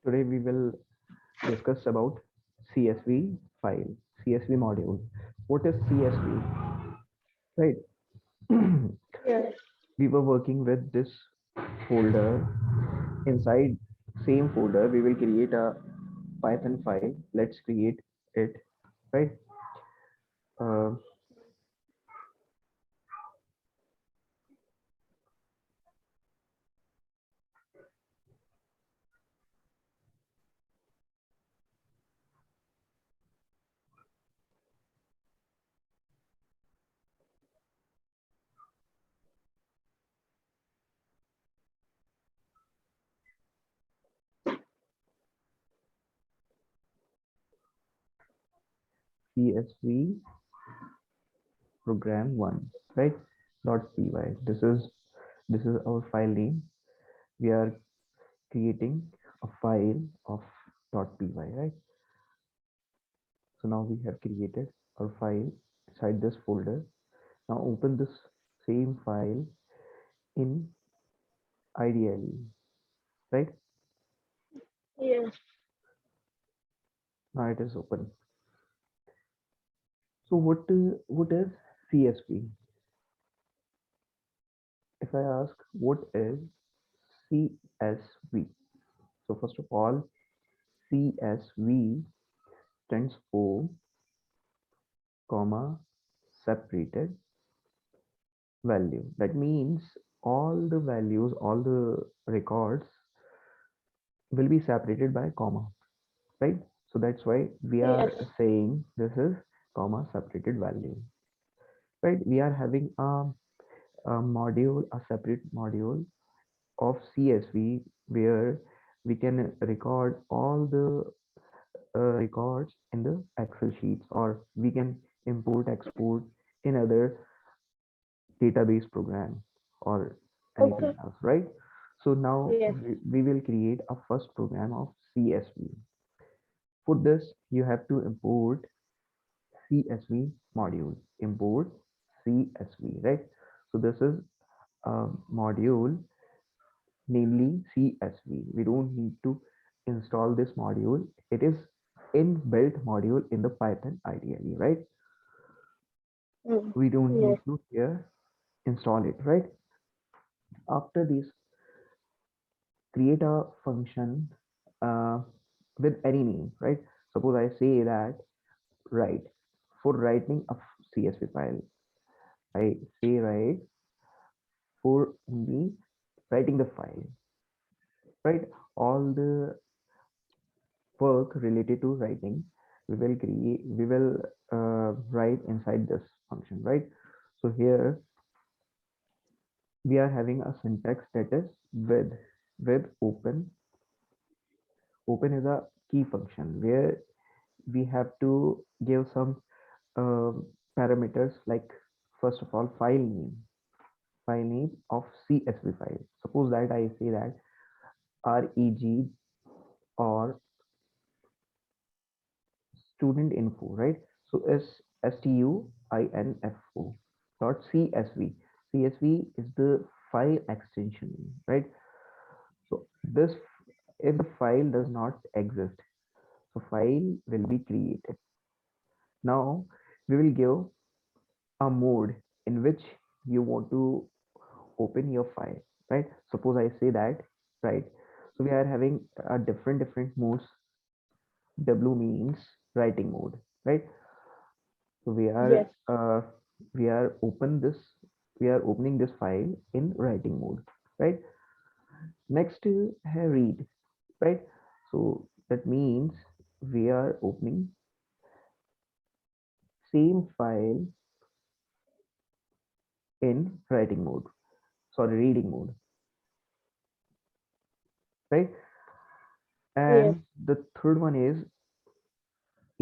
Today we will discuss about CSV file, CSV module. What is CSV? Right. Yes, We were working with this folder. Inside same folder, we will create a Python file. Let's create it. Right. Uh, CSV program one. Right. .py. This is our file name. We are creating a file of .py. Right. So now we have created our file inside this folder. Now open this same file in IDLE, right? yes, Now it is open. So what is CSV? If I ask what is CSV, so first of all, CSV stands for comma separated value. That means all the values, all the records will be separated by comma, right? So that's why we yes, are saying this is comma separated value, right? We are having a module, a separate module of CSV where we can record all the records in the Excel sheets, or we can import, export in other database program or anything okay, else, right? So now yes, we will create a first program of CSV. For this, you have to import CSV module. Import CSV, right? So this is a module, namely CSV. We don't need to install this module. It is inbuilt module in the Python IDE, right? mm, We don't need yes, to here install it, right? After this, create a function uh, with any name, right? Suppose I say that write. For writing a CSV file, I say write for only writing the file, right? All the work related to writing we will write inside this function, right? So here we are having a syntax that is with open. Open is a key function where we have to give some uh, parameters, like first of all file name of CSV file. Suppose that I say that reg or student info, right? So is STUINFO dot CSV. CSV is the file extension, right? So this, if the file does not exist, so file will be created. Now we will give a mode in which you want to open your file, right? Suppose I say that, right? So we are having a different modes. W means writing mode, right? So yes, we are open this we are opening this file in writing mode, right? Next read, right? So that means we are opening same file in writing mode, sorry, reading mode, right? yes, And the third one is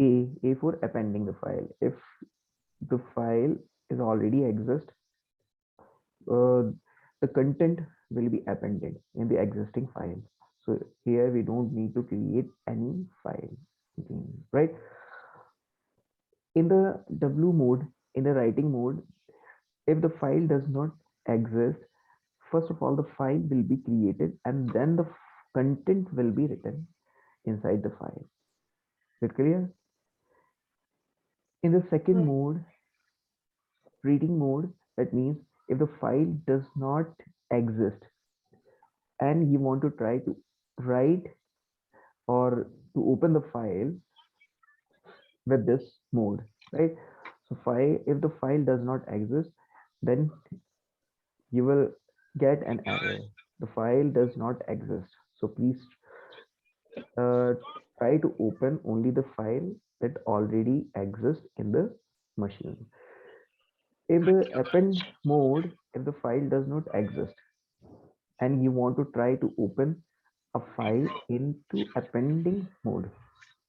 A for appending the file. If the file is already exist, uh, the content will be appended in the existing file. So here we don't need to create any file again, right? In the W mode, in the writing mode, if the file does not exist, first of all the file will be created and then the content will be written. inside the file. Is it clear? In the second Mm. mode, reading mode, that means if the file does not exist and you want to try to write or to open the file with this mode, right? So file, if the file does not exist, then you will get an error. The file does not exist. So please uh, try to open only the file that already exists in the machine. In the append mode, if the file does not exist and you want to try to open a file into appending mode,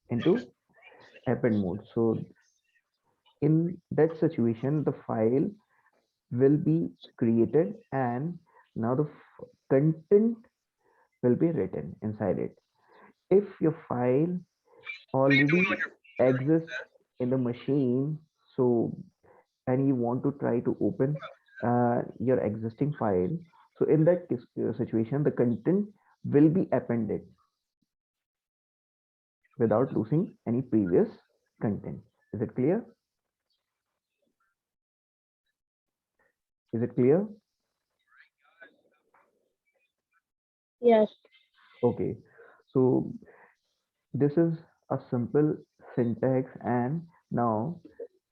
into append mode. So in that situation, the file will be created and now the content will be written inside it. If your file already exists in the machine, so and you want to try to open your existing file, so in that situation, the content will be appended without losing any previous content. Is it clear? Is it clear? Yes. Okay. So this is a simple syntax, and now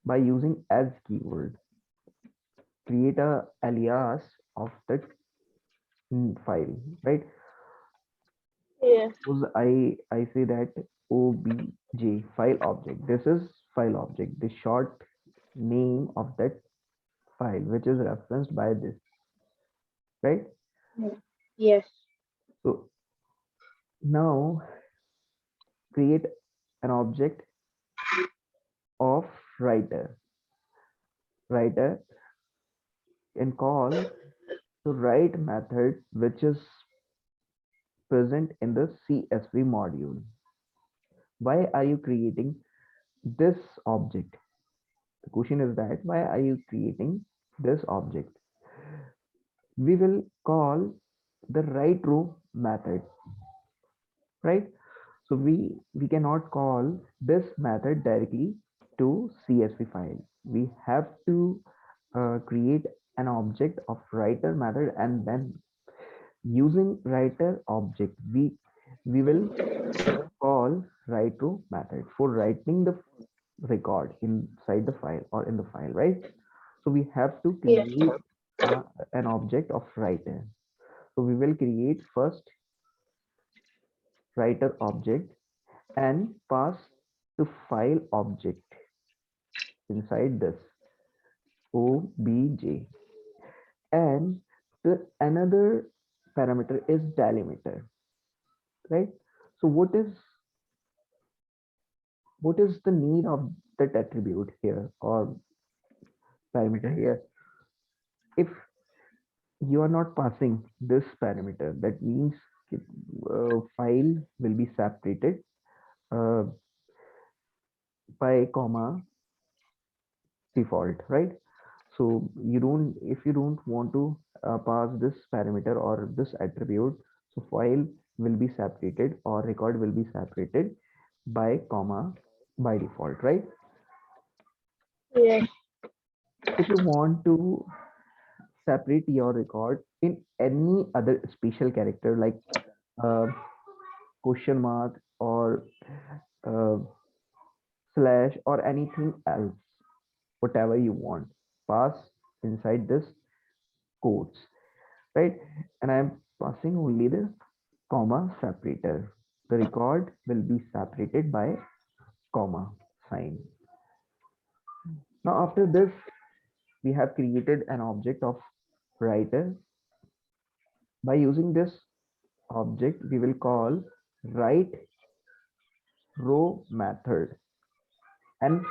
by using as keyword, create a alias of that file, right? Yes. Suppose I say that obj file object. This is file object, the short name of that file, which is referenced by this, right? Mm. Yes. So now create an object of writer. Writer and call the write method, which is present in the CSV module. Why are you creating this object? The question is that why are you creating this object? We will call the write row method, right? So we cannot call this method directly to CSV file. We have to create an object of writer method, and then using writer object we will call write row method for writing the record inside the file or in the file, right? So we have to Yes. create an object of writer. So we will create first writer object and pass the file object inside this obj, and the another parameter is delimiter, right? So what is the need of that attribute here or parameter here? If you are not passing this parameter, that means file will be separated uh, by comma default, right? So you don't, if you don't want to pass this parameter or this attribute, so file will be separated or record will be separated by comma by default, right? Yes. If you want to separate your record in any other special character like uh, question mark or uh, slash or anything else, whatever you want, pass inside this quotes, right? And I'm passing only the comma separator. The record will be separated by comma sign. Now after this, we have created an object of writer. By using this object, we will call write row method, and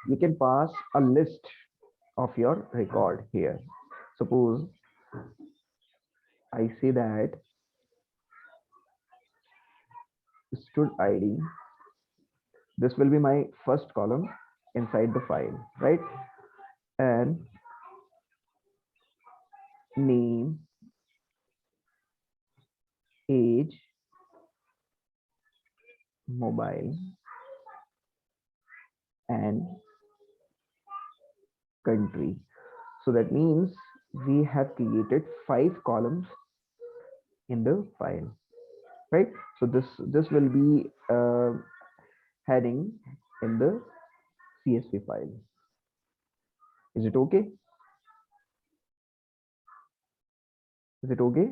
you can pass a list of your record here. Suppose I say that stud id, this will be my first column inside the file, right? And name, age, mobile, and country. So that means we have created 5 columns in the file, right? So this will be heading in the CSV file. Is it okay? Is it okay?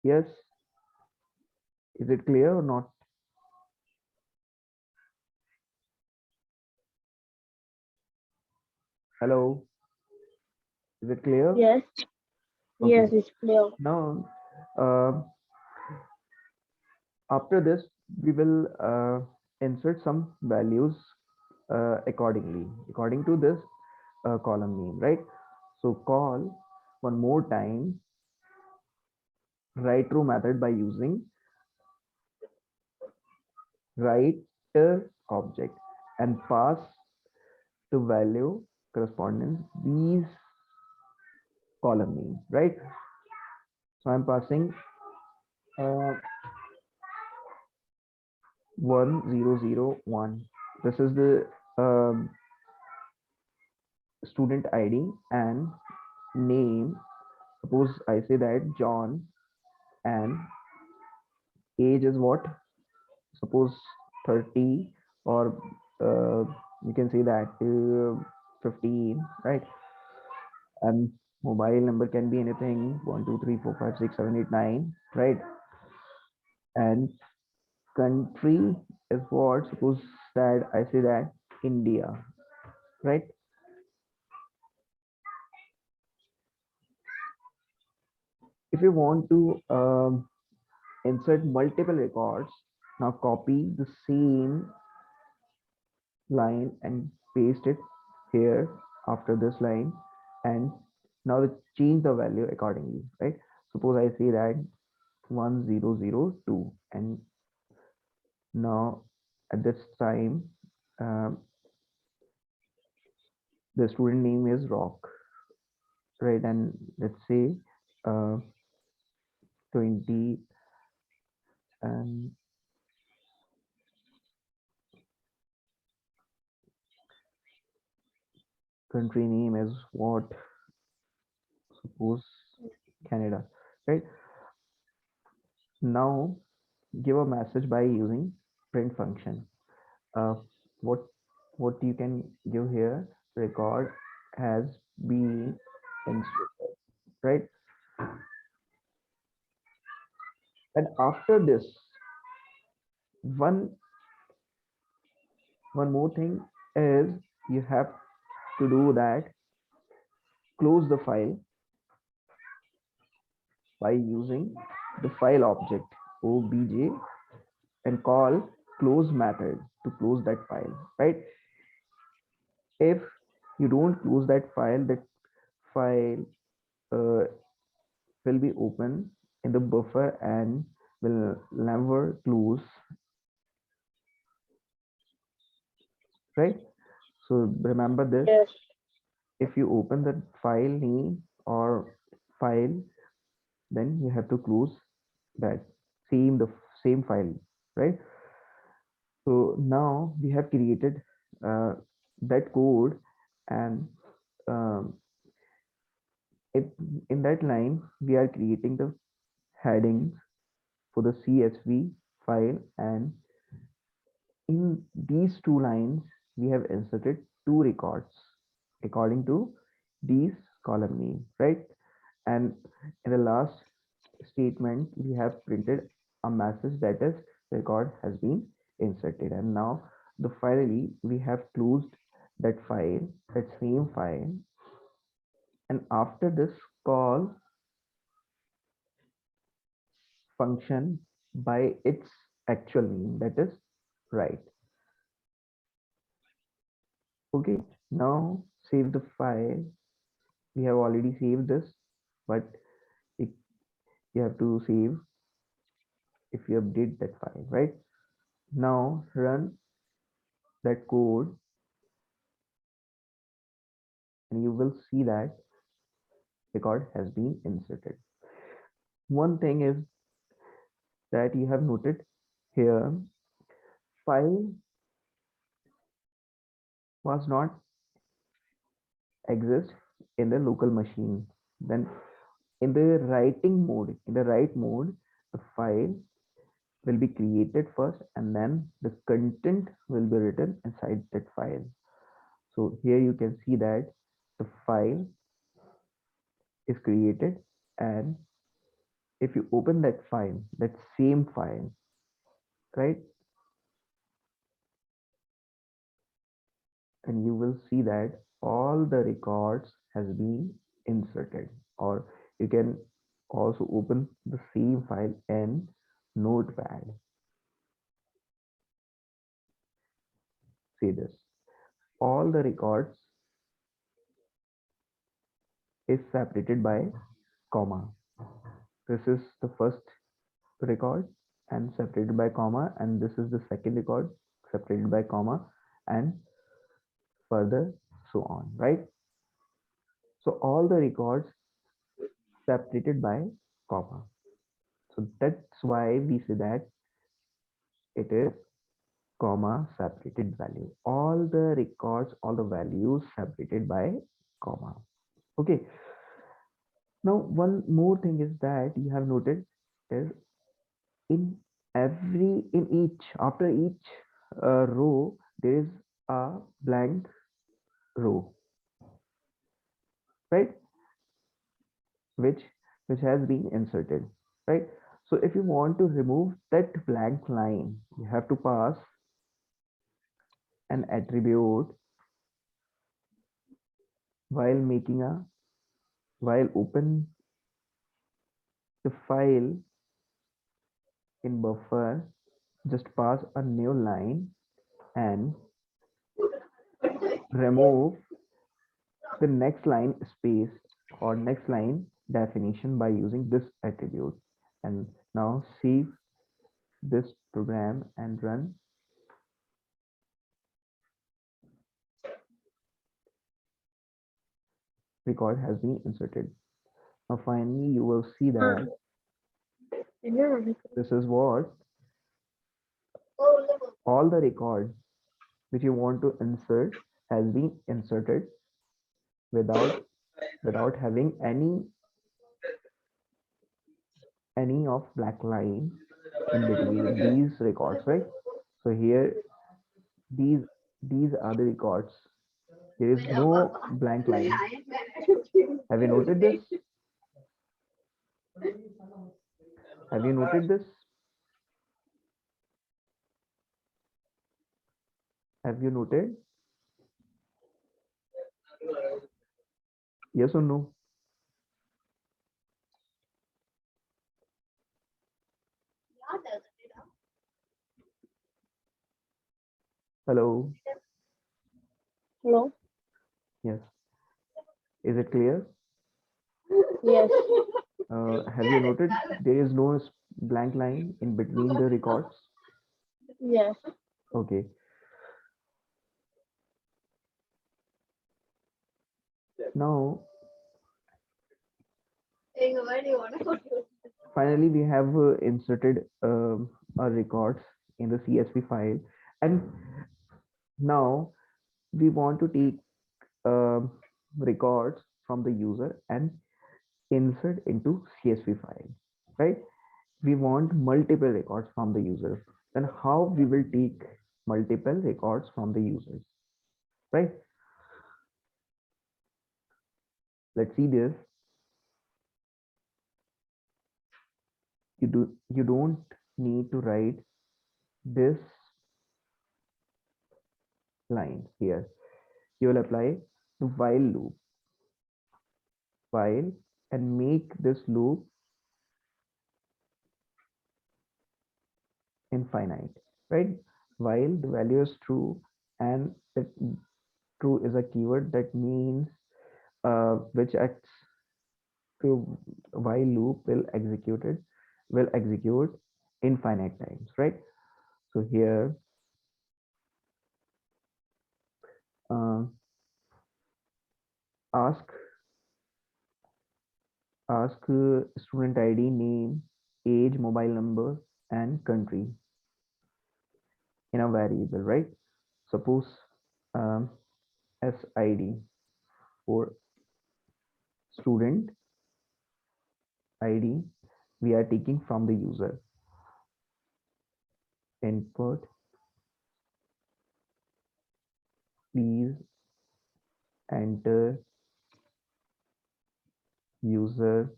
Yes. Is it clear or not? Hello. Is it clear? Yes. Okay. Yes, it's clear. Now, uh, after this, we will insert some values accordingly, according to this column name, right? So call one more time write through method by using writer object and pass the value corresponding these column name, right? So I'm passing uh, 1001. This is the um, student ID and name. Suppose I say that John, and age is what? Suppose 30, or you can say that 15, right? And mobile number can be anything 1 2 3 4 5 6 7 8 9, right? And country is what? Suppose that I say that India, right? If you want to insert multiple records, now copy the same line and paste it here after this line, and now change the value accordingly, right? Suppose I say that 1002, and now at this time um, the student name is Rock, right? And let's say uh, 20, and country name is what? Suppose Canada, right? Now give a message by using print function. uh, what what you can give here? Record has been inserted, right? And after this, one one more thing is you have to do that: close the file by using the file object obj and call close method to close that file, right? If you don't close that file uh, will be open in the buffer and will never close, right? So remember this: Yes. if you open the file name or file, then you have to close that same file, right? So now we have created uh, that code, and um, it, in that line we are creating the headings for the CSV file, and in these two lines we have inserted two records according to these column name, right? And in the last statement we have printed a message that is record has been inserted. And now the finally we have closed that same file, and after this call function by its actual name, that is right. Okay, now save the file. We have already saved this, but it, you have to save if you update that file, right? Now run that code, and you will see that record has been inserted. One thing is that you have noted here, file was not exist in the local machine. Then in the writing mode, in the write mode, the file will be created first and then the content will be written inside that file. So here you can see that the file is created, and if you open that file, that same file, right, and you will see that all the records has been inserted. Or you can also open the same file in notepad. See this, all the records is separated by comma. This is the first record and separated by comma, and this is the second record separated by comma, and further so on, right? So all the records separated by comma. So that's why we say that it is comma separated value. All the records, all the values separated by comma. Okay. Now one more thing is that you have noted is in in each, after each row there is a blank row, right, which has been inserted, right? So if you want to remove that blank line, you have to pass an attribute while making a, while open the file in buffer, just pass a new line and remove the next line space or next line definition by using this attribute. And now save this program and run. Record has been inserted. Now finally you will see that this is what all the records which you want to insert has been inserted without having any of black line in between these records, right? So here these are the records. There is no blank line. Have you noted this? Have you noted this? Have you noted? Yes or no? Hello? Hello? Yes. Is it clear? Yes. Have you noted there is no blank line in between the records? Yes. Okay. Now, finally, we have inserted our records in the CSV file, and now we want to take records from the user and insert into CSV file, right? We want multiple records from the user. Then how we will take multiple records from the users, right? Let's see this. You don't need to write this line here. You will apply the while loop, while, and make this loop infinite, right? While the value is true, and that true is a keyword that means which acts to, while loop will execute infinite times, right? So here uh, ask ask student ID, name, age, mobile number, and country in a variable, right? Suppose um, SID for student ID we are taking from the user. Input, please enter user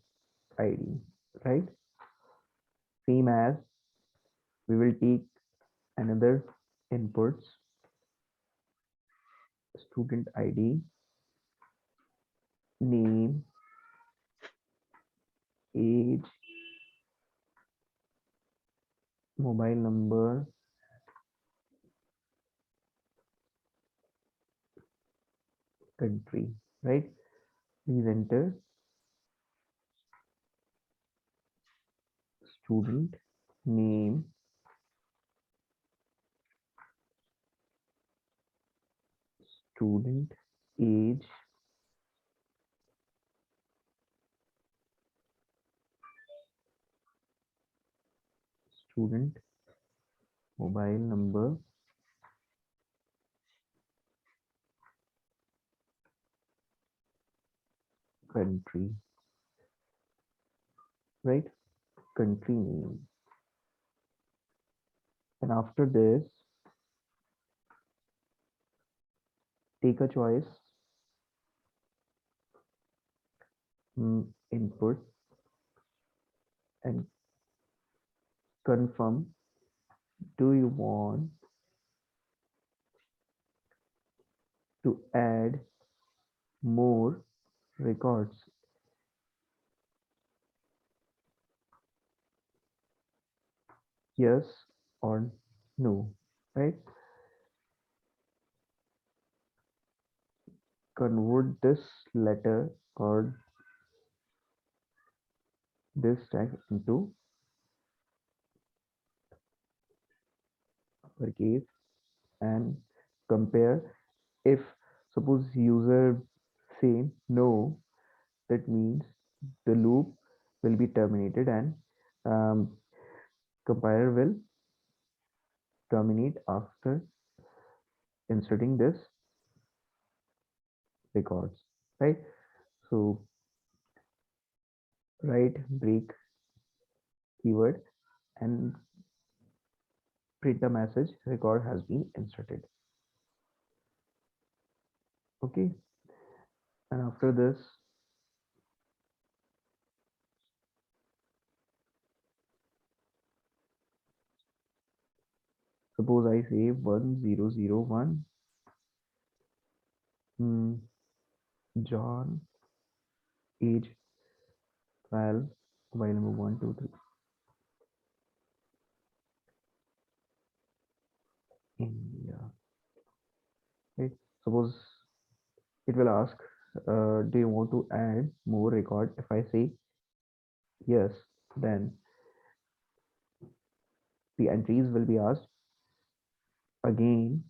ID, right? Same as we will take another inputs, student ID, name, age, mobile number, country, right? Please enter student name, student age, student mobile number, country, right? Country name. And after this, take a choice, input, and confirm. Do you want to add more records? Yes or no, right? Convert this letter or this text into uppercase and compare. If suppose user say no, that means the loop will be terminated and um, compiler will terminate after inserting this records, right? So write break keyword and print the message record has been inserted. Okay, and after this, suppose I say 1001, John, age 12, mobile number 123, India, right? Suppose it will ask, do you want to add more record? If I say yes, then the entries will be asked again.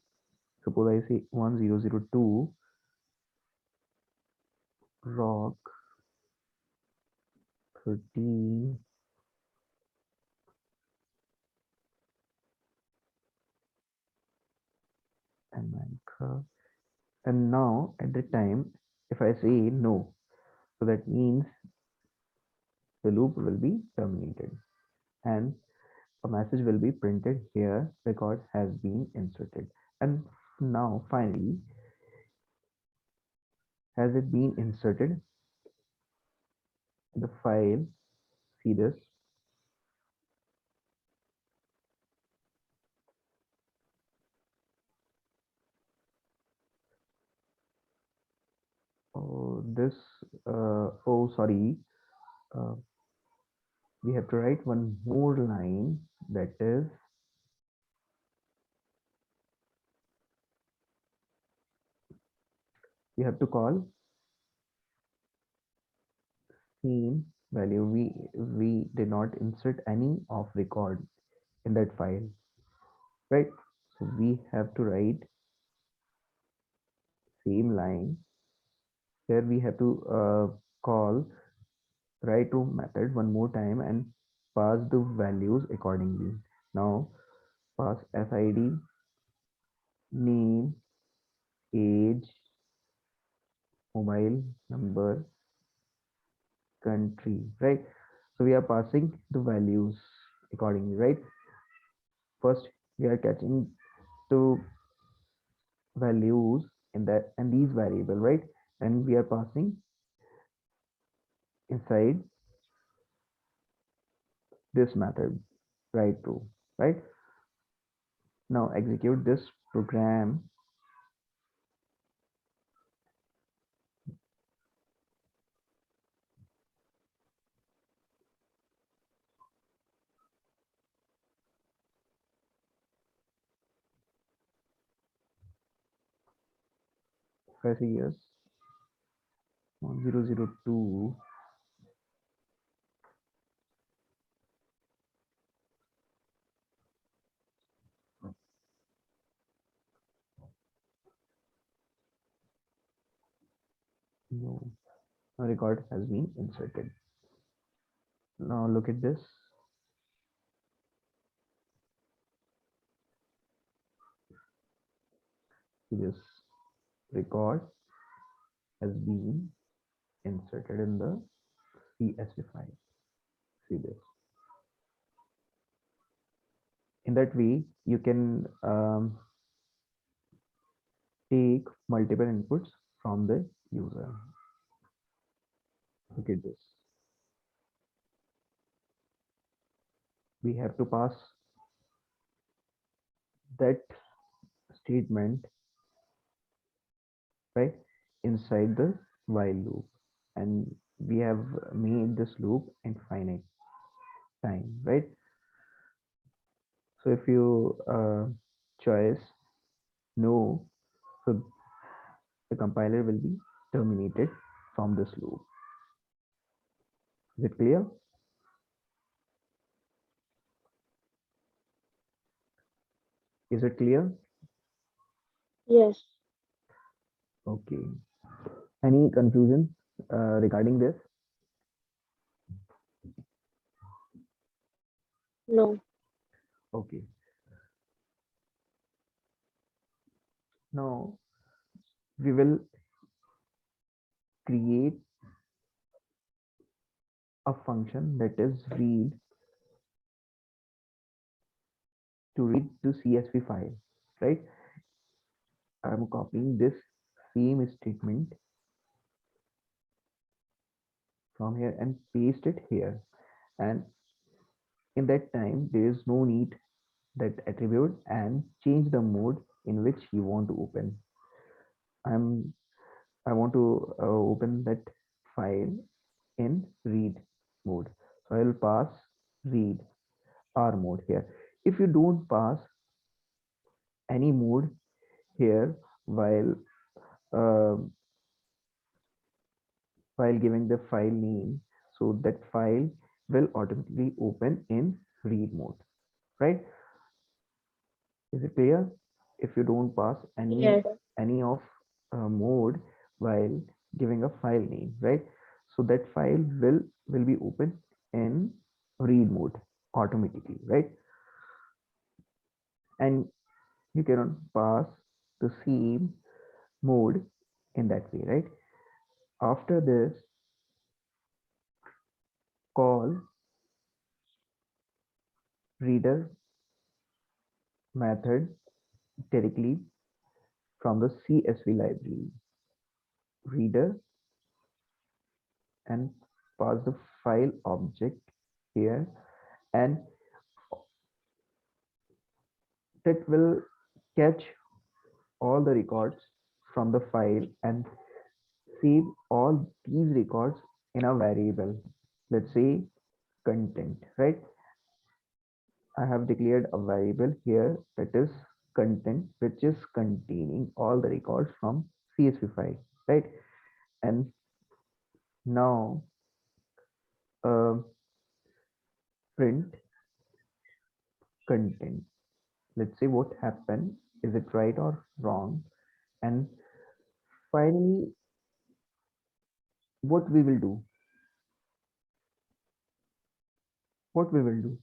Suppose I say 1002, rock 13, and Minecraft. And now at the time, if I say no, so that means the loop will be terminated and a message will be printed here, record has been inserted. And now finally, has it been inserted in the file? See this. Oh, this, oh, sorry. Uh, we have to write one more line, that is we have to call same value. We did not insert any of record in that file, right? So we have to write same line. Here we have to call write to method one more time and pass the values accordingly. Now pass SID, name, age, mobile number, country, right? So we are passing the values accordingly, right? First, we are catching the values in that and these variable, right? And we are passing inside this method, right? True, right? Now execute this program. 5 years 1002. No, no record has been inserted. Now look at this. This record has been inserted in the CSV file. See this. In that way, you can take multiple inputs from the user. Look at this. We have to pass that statement right inside the while loop, and we have made this loop infinite time, right? So if you choice no, so the compiler will be terminated from this loop. Is it clear? Is it clear? Yes. Okay. Any confusion regarding this? No. Okay. Now we will create a function that is read to read to CSV file, right? I'm copying this same statement from here and paste it here. And in that time, there is no need that attribute and change the mode in which you want to open. I'm I want to open that file in read mode. So I will pass read R mode here. If you don't pass any mode here uh, while giving the file name, so that file will automatically open in read mode, right? Is it clear? If you don't pass Yes. any of mode while giving a file name, right? So that file will be open in read mode automatically, right? And you cannot pass the same mode in that way, right? After this, call reader method directly from the CSV library. Reader and pass the file object here, and that will catch all the records from the file and save all these records in a variable. Let's say content, right? I have declared a variable here that is content, which is containing all the records from CSV file, right? And now uh, print content. Let's see what happened. Is it right or wrong? And finally, what we will do? what we will do,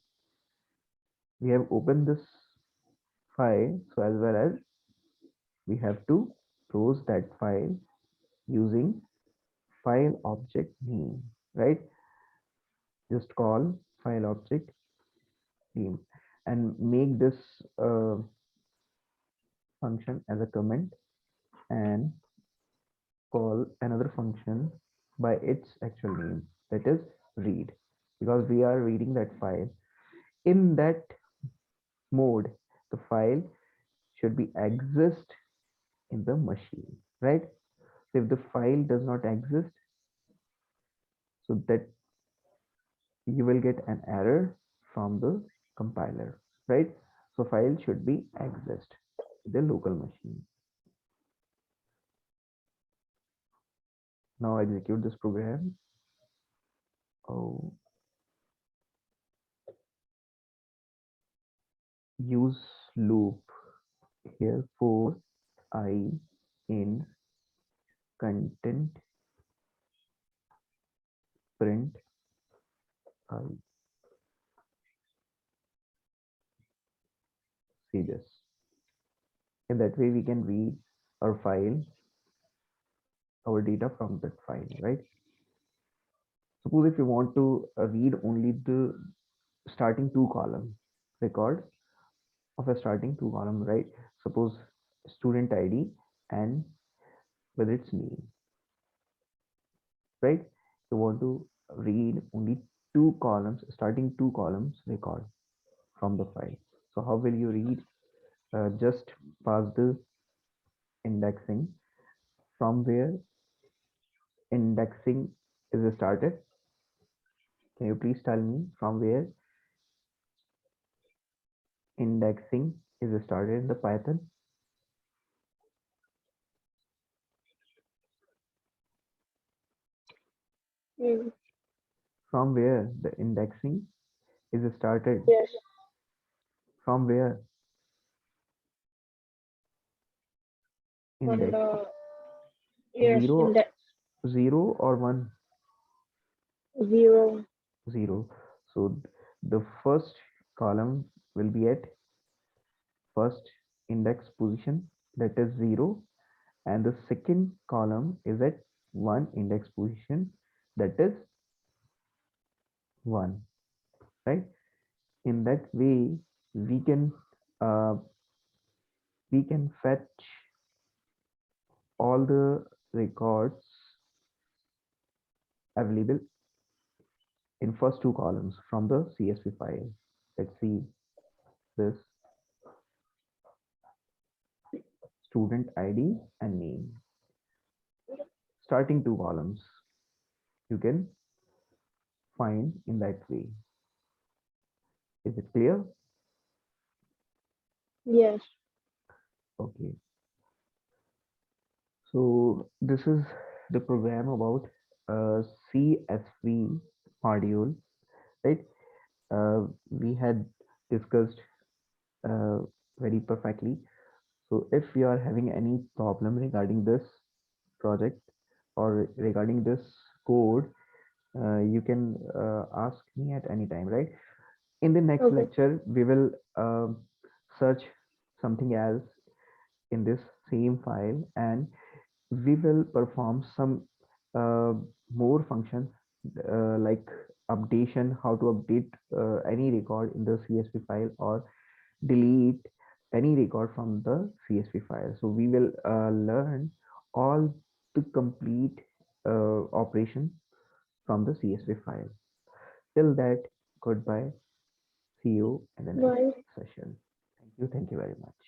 we have opened this file, so as well as we have to close that file using file object name, right? Just call file object name and make this uh, function as a comment and call another function by its actual name, that is read, because we are reading that file. In that mode, the file should be exist in the machine, right? So if the file does not exist, so that you will get an error from the compiler, right? So file should be exist in the local machine. Now execute this program. Oh, use loop here for I in content print I. See this. In that way, we can read our file, our data from that file, right? Suppose if you want to read only the starting two column record of a starting two column, right? Suppose student ID and with its name, right? You want to read only two columns, starting two columns record from the file. So how will you read? Just pass the indexing from where indexing is started. Can you please tell me from where indexing is started in the Python? Mm. From where the indexing is started? Yes. From where On index? the yes in Zero, the zero or one? zero. Zero. So the first column will be at first index position, that is zero, and the second column is at one index position, that is one, right? In that way, we can uh, we can fetch all the records available in first two columns from the CSV file. Let's see this student ID and name. Starting two columns you can find in that way. Is it clear? Yes. Okay. So this is the program about CSV module, right? We had discussed uh, very perfectly. So if you are having any problem regarding this project or regarding this code, you can ask me at any time, right? In the next Okay. lecture, we will search something else in this same file, and we will perform some uh, more functions like updation, how to update any record in the CSV file or delete any record from the CSV file. So we will learn all the complete operation from the CSV file. Till that, goodbye. See you in the next Bye. session. Thank you. Thank you very much.